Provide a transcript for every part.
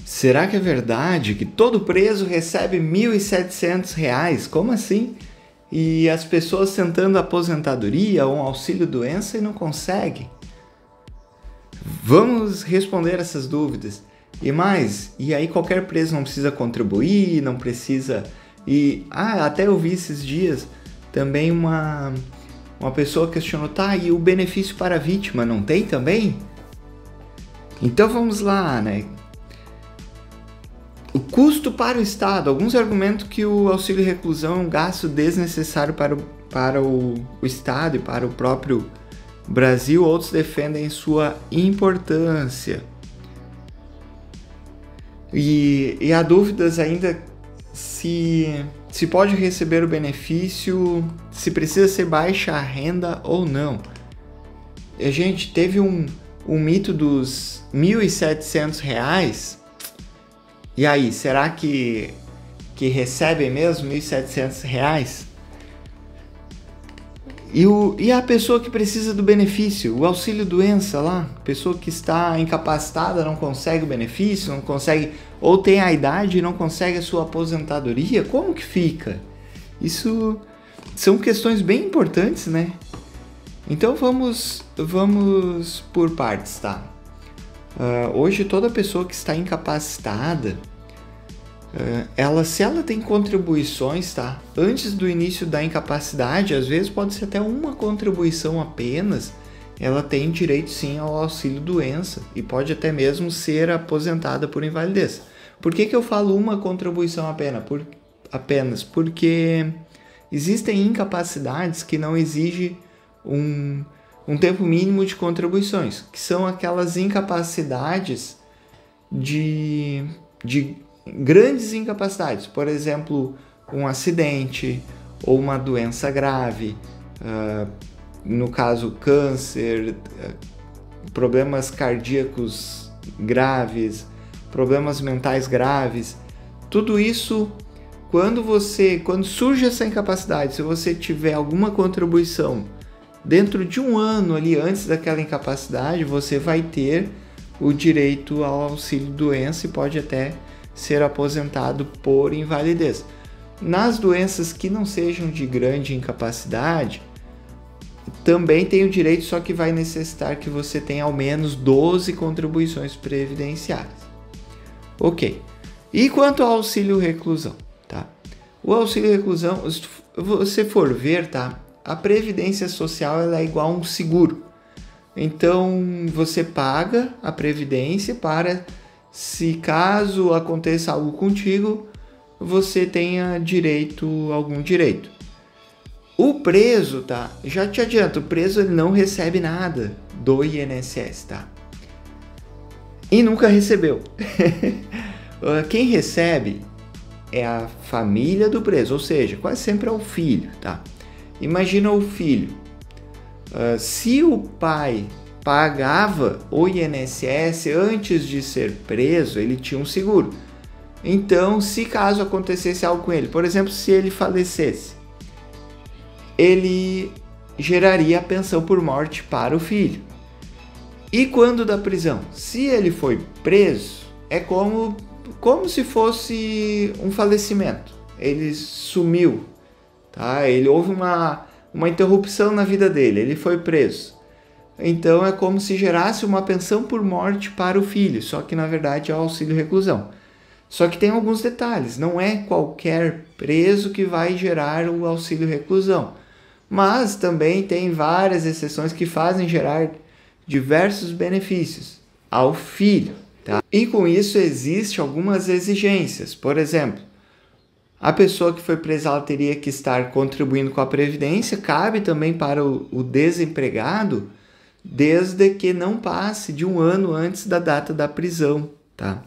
Será que é verdade que todo preso recebe R$ 1.700? Como assim? E as pessoas tentando aposentadoria ou um auxílio-doença e não conseguem? Vamos responder essas dúvidas. E mais, e aí qualquer preso não precisa contribuir, não precisa... até eu vi esses dias também uma pessoa questionou, tá, e o benefício para a vítima não tem também? Então vamos lá, né? O custo para o Estado. Alguns argumentam que o auxílio reclusão é um gasto desnecessário para o Estado e para o próprio Brasil. Outros defendem sua importância. E há dúvidas ainda se pode receber o benefício, se precisa ser baixa a renda ou não. A gente teve um mito dos R$ 1.700. E aí, será que recebem mesmo R$ 1.700? E a pessoa que precisa do benefício, o auxílio-doença lá, pessoa que está incapacitada, não consegue o benefício, não consegue, ou tem a idade e não consegue a sua aposentadoria, como que fica? Isso são questões bem importantes, né? Então vamos por partes, tá? Hoje toda pessoa que está incapacitada, se ela tem contribuições, tá? Antes do início da incapacidade, às vezes pode ser até uma contribuição apenas, ela tem direito sim ao auxílio-doença e pode até mesmo ser aposentada por invalidez. Por que eu falo uma contribuição apenas? Porque existem incapacidades que não exigem um tempo mínimo de contribuições, que são aquelas incapacidades de grandes incapacidades, por exemplo, um acidente ou uma doença grave, no caso câncer, problemas cardíacos graves, problemas mentais graves. Tudo isso, quando surge essa incapacidade, se você tiver alguma contribuição dentro de um ano ali antes daquela incapacidade, você vai ter o direito ao auxílio-doença e pode até ser aposentado por invalidez. Nas doenças que não sejam de grande incapacidade, também tem o direito, só que vai necessitar que você tenha ao menos 12 contribuições previdenciárias. Ok. E quanto ao auxílio reclusão, tá? O auxílio reclusão, se você for ver, tá? A previdência social ela é igual a um seguro. Então você paga a previdência para, se caso aconteça algo contigo, você tenha algum direito. O preso, tá? Já te adianto, o preso ele não recebe nada do INSS, tá? E nunca recebeu. Quem recebe é a família do preso, ou seja, quase sempre é o filho, tá? Imagina o filho. Se o pai pagava o INSS antes de ser preso, ele tinha um seguro. Então, se caso acontecesse algo com ele, por exemplo, se ele falecesse, ele geraria a pensão por morte para o filho. E quando da prisão? Se ele foi preso, é como se fosse um falecimento. Ele sumiu, tá? Houve uma interrupção na vida dele, ele foi preso. Então é como se gerasse uma pensão por morte para o filho, só que na verdade é o auxílio reclusão. Só que tem alguns detalhes, não é qualquer preso que vai gerar o auxílio reclusão, mas também tem várias exceções que fazem gerar diversos benefícios ao filho, tá? E com isso existem algumas exigências. Por exemplo, a pessoa que foi presa ela teria que estar contribuindo com a previdência, cabe também para o desempregado, desde que não passe de um ano antes da data da prisão, tá?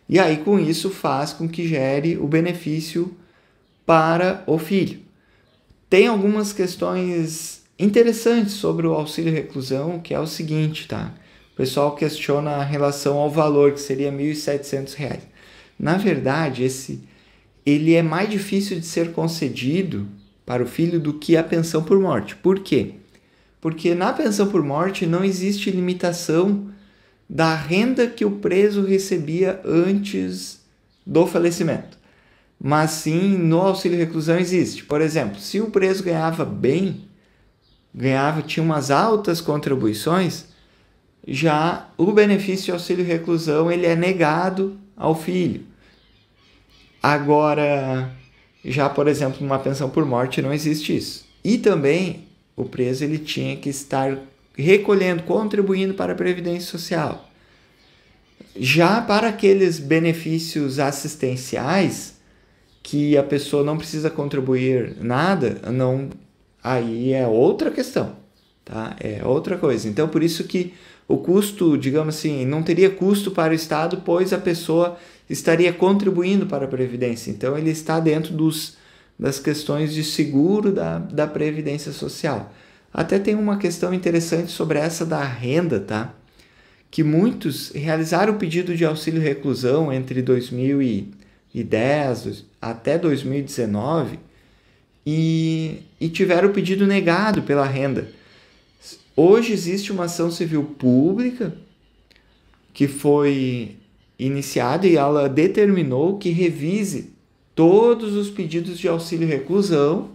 E aí com isso faz com que gere o benefício para o filho. Tem algumas questões interessantes sobre o auxílio reclusão, que é o seguinte, tá? O pessoal questiona a relação ao valor, que seria R$ 1.700. Na verdade, ele é mais difícil de ser concedido para o filho do que a pensão por morte. Por quê? Porque na pensão por morte não existe limitação da renda que o preso recebia antes do falecimento. Mas sim, no auxílio reclusão existe. Por exemplo, se o preso ganhava bem, tinha umas altas contribuições, já o benefício de auxílio reclusão ele é negado ao filho. Agora, já por exemplo, uma pensão por morte não existe isso. E também o preso ele tinha que estar recolhendo, contribuindo para a Previdência Social. Já para aqueles benefícios assistenciais, que a pessoa não precisa contribuir nada, não, aí é outra questão, tá? É outra coisa. Então, por isso que o custo, digamos assim, não teria custo para o Estado, pois a pessoa estaria contribuindo para a Previdência. Então, ele está dentro das questões de seguro da Previdência Social. Até tem uma questão interessante sobre essa da renda, tá? Que muitos realizaram o pedido de auxílio reclusão entre 2010 até 2019 e tiveram o pedido negado pela renda. Hoje existe uma ação civil pública que foi iniciada e ela determinou que revise todos os pedidos de auxílio reclusão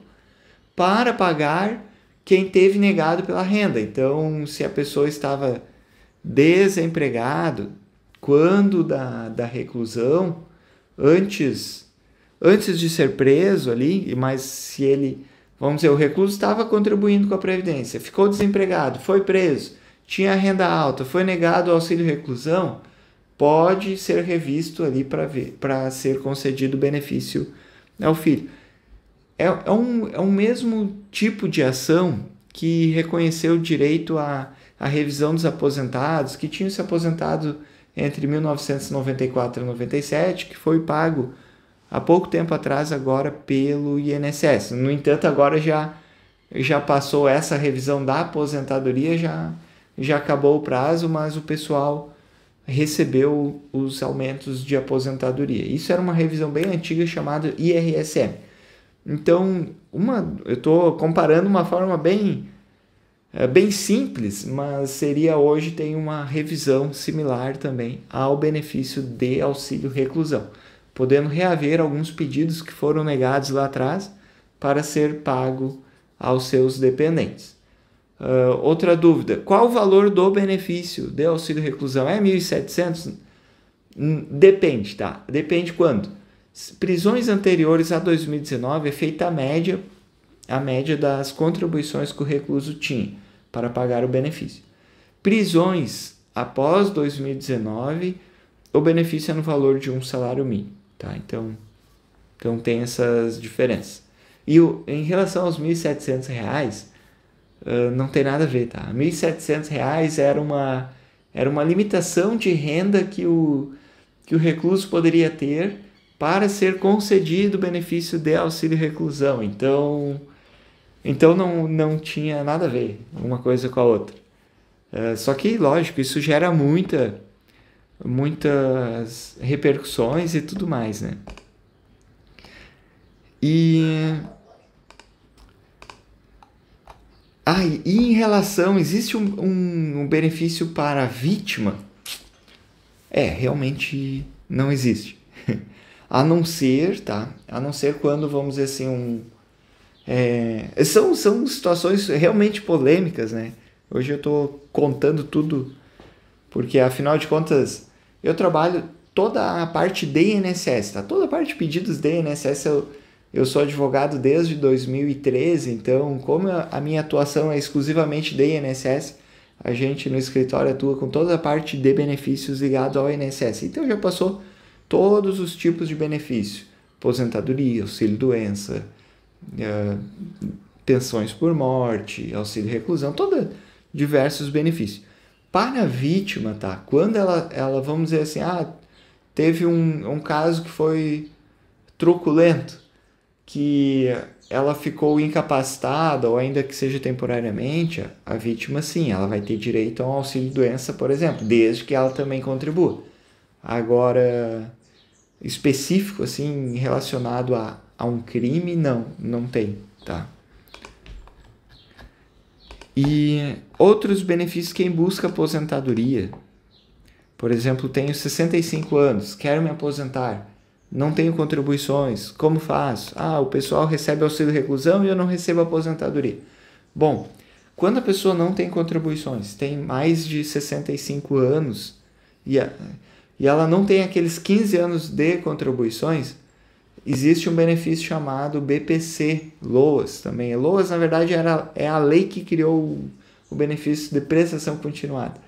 para pagar quem teve negado pela renda. Então, se a pessoa estava desempregado quando da reclusão, antes de ser preso ali, mas se ele, vamos dizer, o recluso estava contribuindo com a Previdência, ficou desempregado, foi preso, tinha renda alta, foi negado o auxílio reclusão, pode ser revisto ali para ser concedido o benefício ao filho. É um mesmo tipo de ação que reconheceu o direito à revisão dos aposentados, que tinham se aposentado entre 1994 e 97, que foi pago há pouco tempo atrás agora pelo INSS. No entanto, agora já passou essa revisão da aposentadoria, já acabou o prazo, mas o pessoal recebeu os aumentos de aposentadoria. Isso era uma revisão bem antiga chamada IRSM. Então, eu estou comparando uma forma bem simples, mas seria hoje tem uma revisão similar também ao benefício de auxílio reclusão, podendo reaver alguns pedidos que foram negados lá atrás para ser pago aos seus dependentes. Outra dúvida, qual o valor do benefício de auxílio reclusão? É 1.700? Depende, tá? Depende quando? Prisões anteriores a 2019 é feita a média das contribuições que o recluso tinha para pagar o benefício. Prisões após 2019, o benefício é no valor de um salário mínimo, tá? Então tem essas diferenças. E em relação aos R$ 1.700, não tem nada a ver, tá? R$ 1.700 era uma limitação de renda que o recluso poderia ter para ser concedido o benefício de auxílio reclusão. Então não tinha nada a ver uma coisa com a outra. Só que, lógico, isso gera muitas repercussões e tudo mais, né? E em relação, existe um benefício para a vítima? Realmente não existe. A não ser quando, vamos dizer assim, são situações realmente polêmicas, né? Hoje eu estou contando tudo, porque afinal de contas, eu trabalho toda a parte de INSS, tá? Toda a parte de pedidos de INSS, eu sou advogado desde 2013, então como a minha atuação é exclusivamente de INSS, a gente no escritório atua com toda a parte de benefícios ligados ao INSS. Então já passou todos os tipos de benefício, aposentadoria, auxílio-doença, pensões por morte, auxílio reclusão, diversos benefícios. Para a vítima, tá? Quando ela vamos dizer assim, teve um caso que foi truculento, que ela ficou incapacitada, ou ainda que seja temporariamente, a vítima sim, ela vai ter direito a um auxílio-doença, por exemplo, desde que ela também contribua. Agora, específico, assim, relacionado a um crime, não tem, tá? E outros benefícios, quem busca aposentadoria, Por exemplo, tenho 65 anos, quero me aposentar, não tenho contribuições, como faço? Ah, o pessoal recebe auxílio reclusão e eu não recebo aposentadoria. Bom, quando a pessoa não tem contribuições, tem mais de 65 anos e ela não tem aqueles 15 anos de contribuições, existe um benefício chamado BPC, LOAS também. LOAS, na verdade, é a lei que criou o benefício de prestação continuada.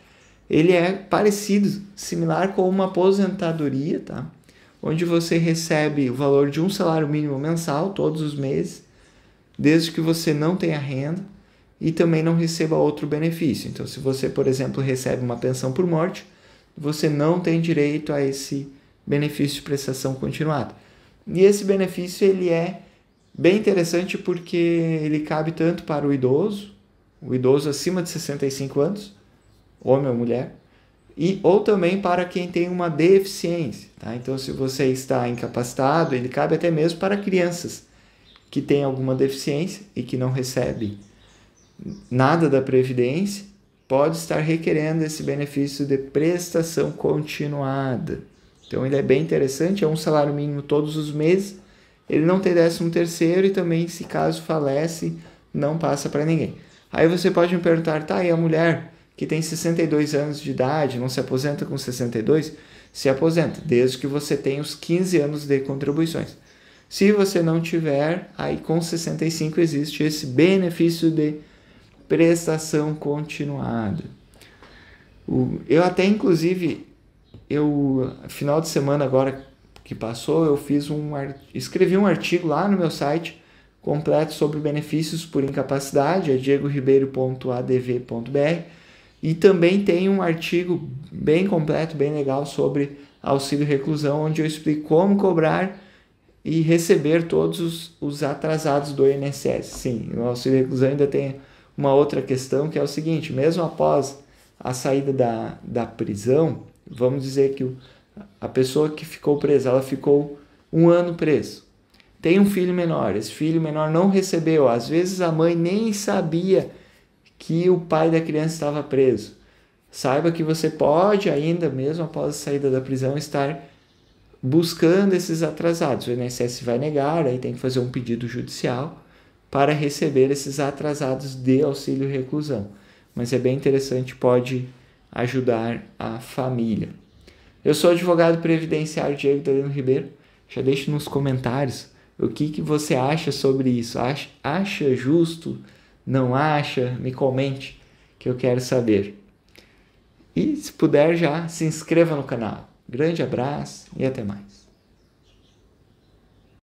Ele é parecido, similar com uma aposentadoria, tá? Onde você recebe o valor de um salário mínimo mensal todos os meses, desde que você não tenha renda e também não receba outro benefício. Então, se você, por exemplo, recebe uma pensão por morte, você não tem direito a esse benefício de prestação continuada. E esse benefício ele é bem interessante porque ele cabe tanto para o idoso acima de 65 anos, homem ou mulher, ou também para quem tem uma deficiência. Tá? Então, se você está incapacitado, ele cabe até mesmo para crianças que têm alguma deficiência e que não recebem nada da Previdência, pode estar requerendo esse benefício de prestação continuada. Então, ele é bem interessante, é um salário mínimo todos os meses, ele não tem 13º e também, se caso falece, não passa para ninguém. Aí você pode me perguntar, tá, e a mulher que tem 62 anos de idade, não se aposenta com 62? Se aposenta, desde que você tenha os 15 anos de contribuições. Se você não tiver, aí com 65 existe esse benefício de prestação continuada. Eu até, inclusive, final de semana agora que passou, eu escrevi um artigo lá no meu site completo sobre benefícios por incapacidade, é diegoribeiro.adv.br, e também tem um artigo bem completo, bem legal sobre auxílio reclusão, onde eu explico como cobrar e receber todos os atrasados do INSS. Sim, o auxílio reclusão ainda tem uma outra questão, que é o seguinte: mesmo após a saída da prisão, vamos dizer que a pessoa que ficou presa, ela ficou 1 ano preso, tem um filho menor, esse filho menor não recebeu, às vezes a mãe nem sabia que o pai da criança estava preso. Saiba que você pode ainda, mesmo após a saída da prisão, estar buscando esses atrasados. O INSS vai negar, aí tem que fazer um pedido judicial para receber esses atrasados de auxílio reclusão. Mas é bem interessante, pode ajudar a família. Eu sou advogado previdenciário Diego Dalino Ribeiro. Já deixe nos comentários o que você acha sobre isso. Acha justo? Não acha? Me comente, que eu quero saber. E se puder, já se inscreva no canal. Grande abraço e até mais.